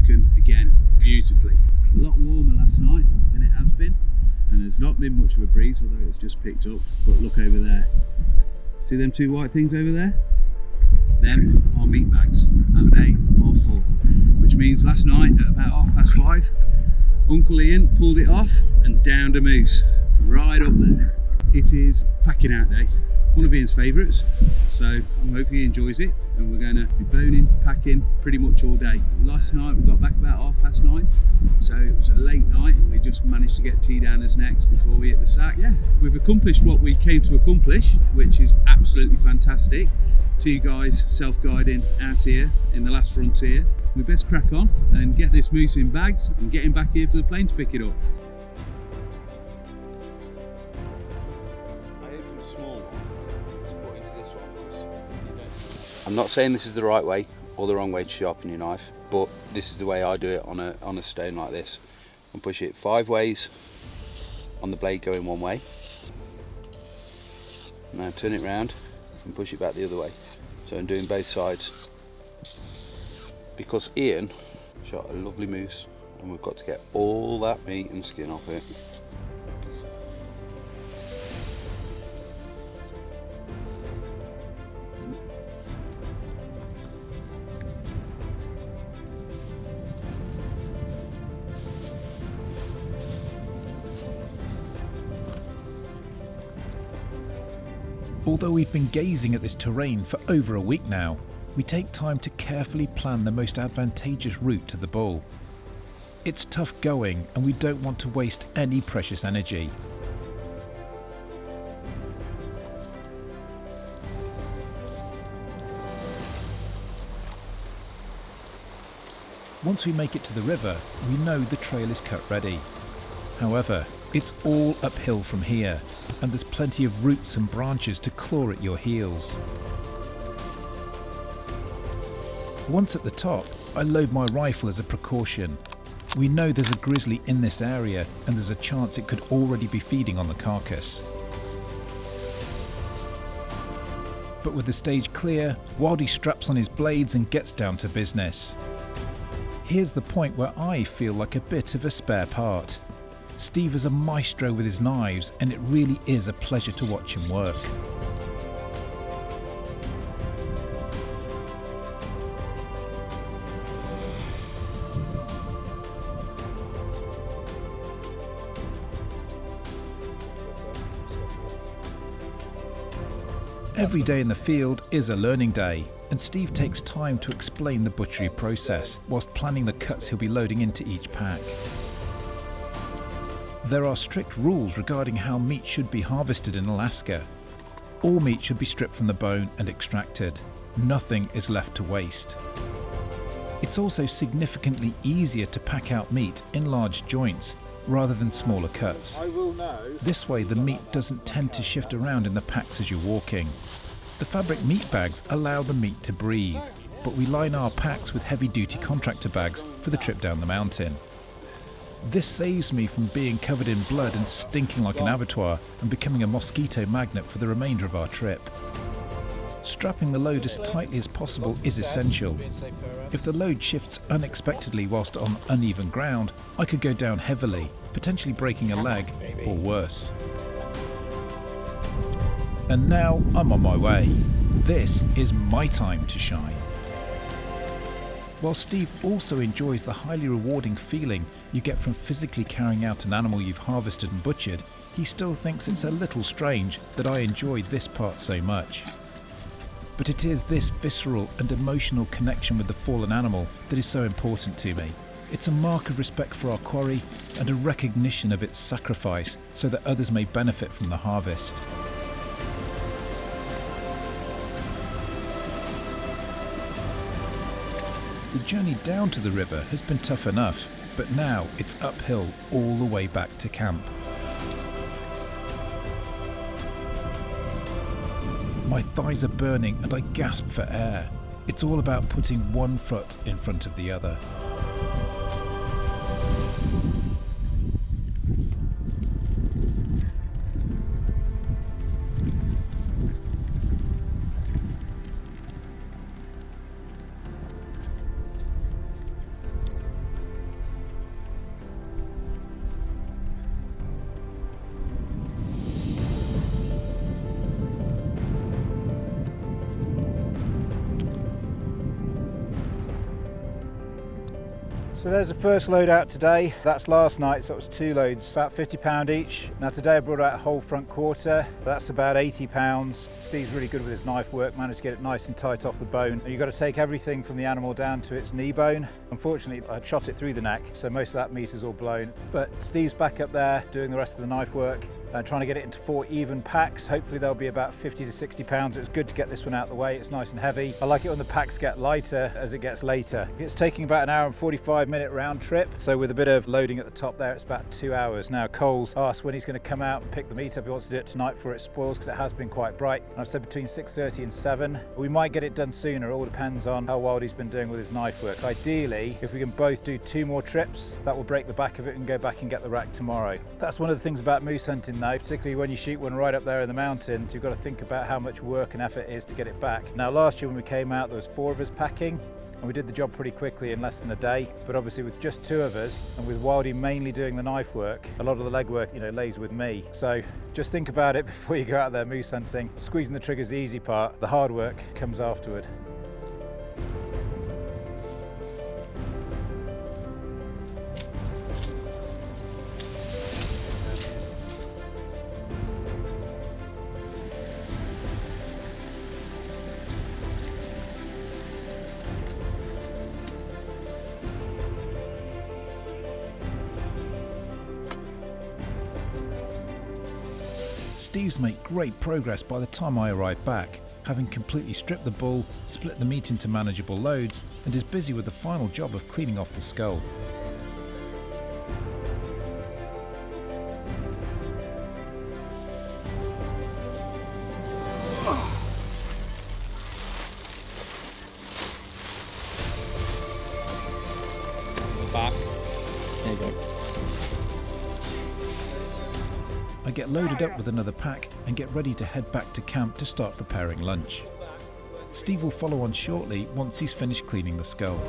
broken again beautifully. A lot warmer last night than it has been, and there's not been much of a breeze, although it's just picked up. But look over there, see them two white things over there? Them are meat bags, and they are full, which means last night at about 5:30, Uncle Ian pulled it off and downed a moose right up there. It is packing out day, one of Ian's favourites, so I hope he enjoys it, and we're going to be boning, packing pretty much all day. Last night we got back about 9:30, so it was a late night. We just managed to get tea down his necks before we hit the sack. Yeah, we've accomplished what we came to accomplish, which is absolutely fantastic. Two guys self-guiding out here in the last frontier. We best crack on and get this moose in bags and get him back here for the plane to pick it up. I'm not saying this is the right way or the wrong way to sharpen your knife, but this is the way I do it on a stone like this. And push it 5 ways on the blade going one way. Now turn it round and push it back the other way. So I'm doing both sides. Because Ian shot a lovely moose and we've got to get all that meat and skin off it. Although we've been gazing at this terrain for over a week now, we take time to carefully plan the most advantageous route to the bull. It's tough going and we don't want to waste any precious energy. Once we make it to the river, we know the trail is cut ready. However, it's all uphill from here, and there's plenty of roots and branches to claw at your heels. Once at the top, I load my rifle as a precaution. We know there's a grizzly in this area, and there's a chance it could already be feeding on the carcass. But with the stage clear, Wildy straps on his blades and gets down to business. Here's the point where I feel like a bit of a spare part. Steve is a maestro with his knives, and it really is a pleasure to watch him work. Every day in the field is a learning day, and Steve takes time to explain the butchery process whilst planning the cuts he'll be loading into each pack. There are strict rules regarding how meat should be harvested in Alaska. All meat should be stripped from the bone and extracted. Nothing is left to waste. It's also significantly easier to pack out meat in large joints rather than smaller cuts. This way the meat doesn't tend to shift around in the packs as you're walking. The fabric meat bags allow the meat to breathe, but we line our packs with heavy-duty contractor bags for the trip down the mountain. This saves me from being covered in blood and stinking like an abattoir and becoming a mosquito magnet for the remainder of our trip. Strapping the load as tightly as possible is essential. If the load shifts unexpectedly whilst on uneven ground, I could go down heavily, potentially breaking a leg or worse. And now I'm on my way. This is my time to shine. While Steve also enjoys the highly rewarding feeling you get from physically carrying out an animal you've harvested and butchered, he still thinks it's a little strange that I enjoyed this part so much. But it is this visceral and emotional connection with the fallen animal that is so important to me. It's a mark of respect for our quarry and a recognition of its sacrifice so that others may benefit from the harvest. The journey down to the river has been tough enough, but now it's uphill all the way back to camp. My thighs are burning and I gasp for air. It's all about putting one foot in front of the other. So there's the first load out today. That's last night, so it was 2 loads, about £50 each. Now today I brought out a whole front quarter. That's about £80. Steve's really good with his knife work, managed to get it nice and tight off the bone. You've got to take everything from the animal down to its knee bone. Unfortunately, I shot it through the neck, so most of that meat is all blown. But Steve's back up there doing the rest of the knife work. Trying to get it into 4 even packs. Hopefully they'll be about 50 to 60 pounds. It was good to get this one out of the way. It's nice and heavy. I like it when the packs get lighter as it gets later. It's taking about an hour and 45-minute round trip. So with a bit of loading at the top there, it's about 2 hours. Now Cole's asked when he's going to come out and pick the meat up. He wants to do it tonight before it spoils because it has been quite bright. And I've said between 6:30 and 7. We might get it done sooner. It all depends on how well he's been doing with his knife work. Ideally, if we can both do 2 more trips, that will break the back of it and go back and get the rack tomorrow. That's one of the things about moose hunting though, particularly when you shoot one right up there in the mountains, you've got to think about how much work and effort it is to get it back. Now last year when we came out there was 4 of us packing and we did the job pretty quickly in less than a day, but obviously with just 2 of us and with Wildy mainly doing the knife work, a lot of the leg work lays with me. So just think about it before you go out there moose hunting. Squeezing the trigger is the easy part, the hard work comes afterward. Steve's made great progress by the time I arrive back, having completely stripped the bull, split the meat into manageable loads, and is busy with the final job of cleaning off the skull. Back. There you go. I get loaded up with another pack and get ready to head back to camp to start preparing lunch. Steve will follow on shortly once he's finished cleaning the skull.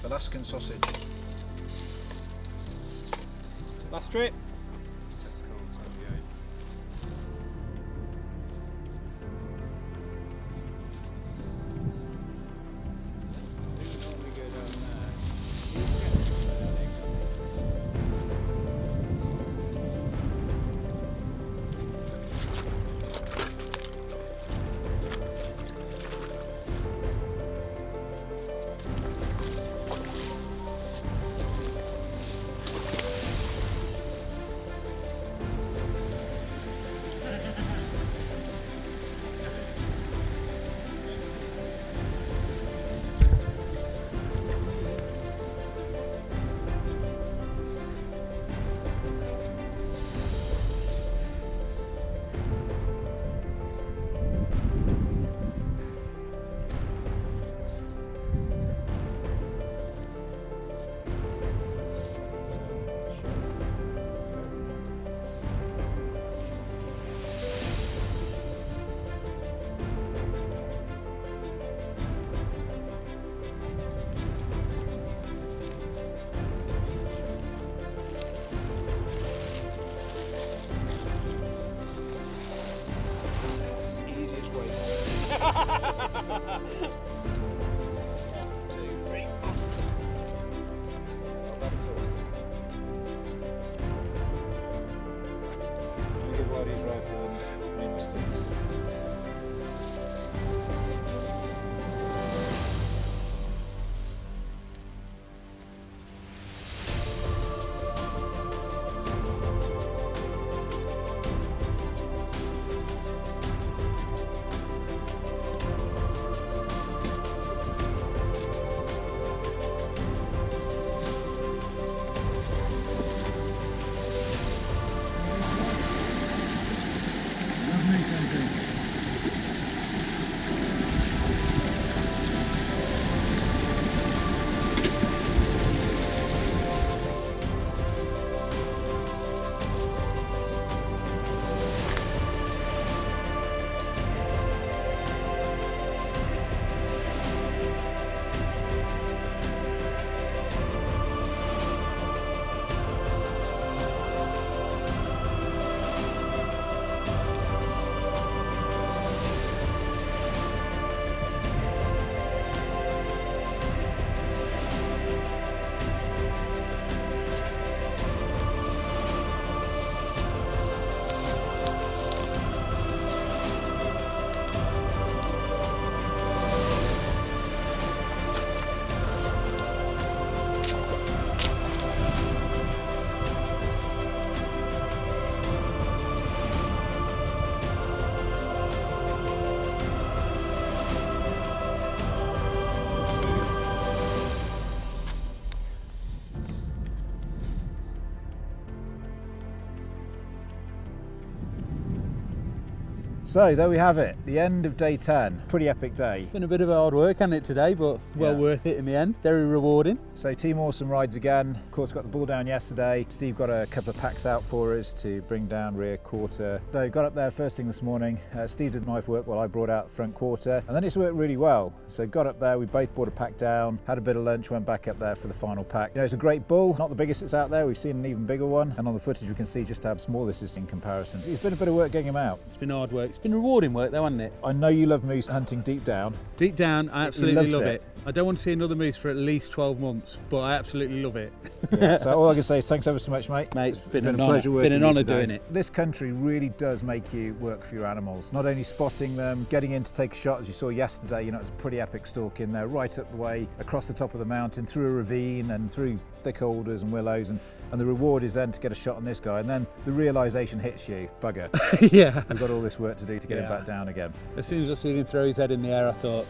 Alaskan sausage. Last strip. So there we have it, the end of day 10. Pretty epic day. Been a bit of hard work, hasn't it, today, but well worth it in the end. Very rewarding. So Team Awesome rides again. Of course, got the bull down yesterday. Steve got a couple of packs out for us to bring down rear quarter. So got up there first thing this morning. Steve did knife work while I brought out front quarter, and then it's worked really well. So got up there, we both brought a pack down, had a bit of lunch, went back up there for the final pack. You know, it's a great bull, not the biggest that's out there. We've seen an even bigger one, and on the footage we can see just how small this is in comparison. It's been a bit of work getting him out. It's been hard work. It's been rewarding work though, hasn't it? I know you love moose hunting deep down. Deep down, I absolutely love it. it. I don't want to see another moose for at least 12 months, but I absolutely love it. Yeah, so all I can say is thanks ever so much, mate. Mate, it's been a an pleasure honour. working Been an with honour you today. doing it. This country really does make you work for your animals. Not only spotting them, getting in to take a shot, as you saw yesterday, you know, it's a pretty epic stalk in there, right up the way, across the top of the mountain, through a ravine and through thick alders and willows, and the reward is then to get a shot on this guy, and then the realisation hits you, bugger. Yeah. We've got all this work to do to get him back down again. As soon as I seen him throw his head in the air, I thought,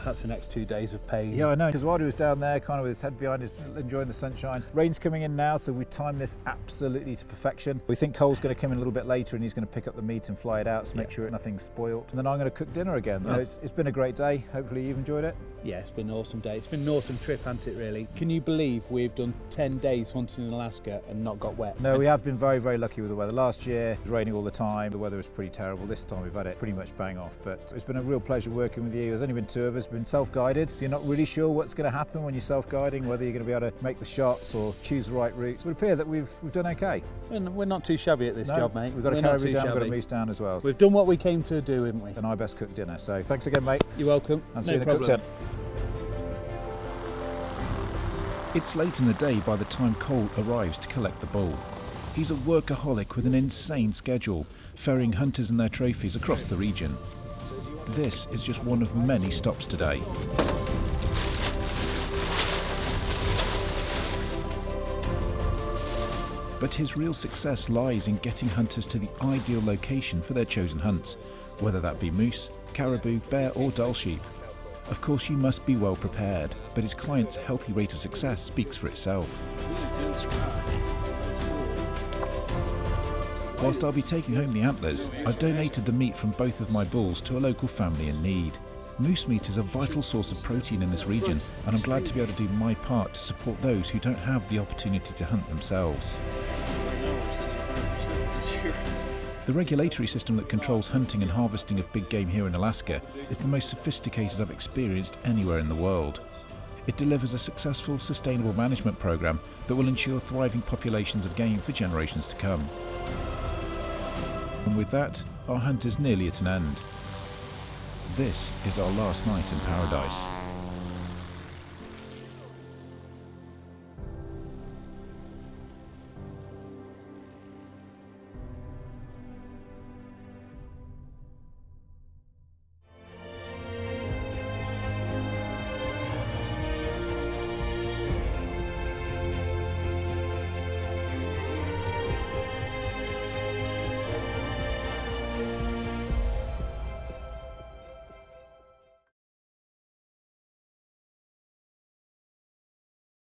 that's the next 2 days of pain. Yeah, I know, because while he was down there, kind of with his head behind us, enjoying the sunshine. Rain's coming in now, so we timed this absolutely to perfection. We think Cole's going to come in a little bit later and he's going to pick up the meat and fly it out to make sure nothing's spoiled. And then I'm going to cook dinner again. You know, it's been a great day. Hopefully you've enjoyed it. Yeah, it's been an awesome day. It's been an awesome trip, hasn't it, really? Can you believe we've done 10 days hunting in Alaska and not got wet? No, we have been very, very lucky with the weather. Last year, it was raining all the time. The weather was pretty terrible. This time we've had it pretty much bang off. But it's been a real pleasure working with you. There's only been 2 of us, been self-guided. So you're not really sure what's going to happen when you're self-guiding, whether you're going to be able to make the shots or choose the right routes. It would appear that we've done okay. We're not too shabby at this job, mate. We've got a caribou down, we've got a moose down as well. We've done what we came to do, haven't we? And I best cook dinner. So thanks again, mate. You're welcome. I'll see you in the cook tent. It's late in the day by the time Cole arrives to collect the bull. He's a workaholic with an insane schedule, ferrying hunters and their trophies across the region. This is just one of many stops today. But his real success lies in getting hunters to the ideal location for their chosen hunts, whether that be moose, caribou, bear or Dall sheep. Of course, you must be well prepared, but his client's healthy rate of success speaks for itself. Whilst I'll be taking home the antlers, I've donated the meat from both of my bulls to a local family in need. Moose meat is a vital source of protein in this region, and I'm glad to be able to do my part to support those who don't have the opportunity to hunt themselves. The regulatory system that controls hunting and harvesting of big game here in Alaska is the most sophisticated I've experienced anywhere in the world. It delivers a successful, sustainable management program that will ensure thriving populations of game for generations to come. And with that, our hunt is nearly at an end. This is our last night in paradise.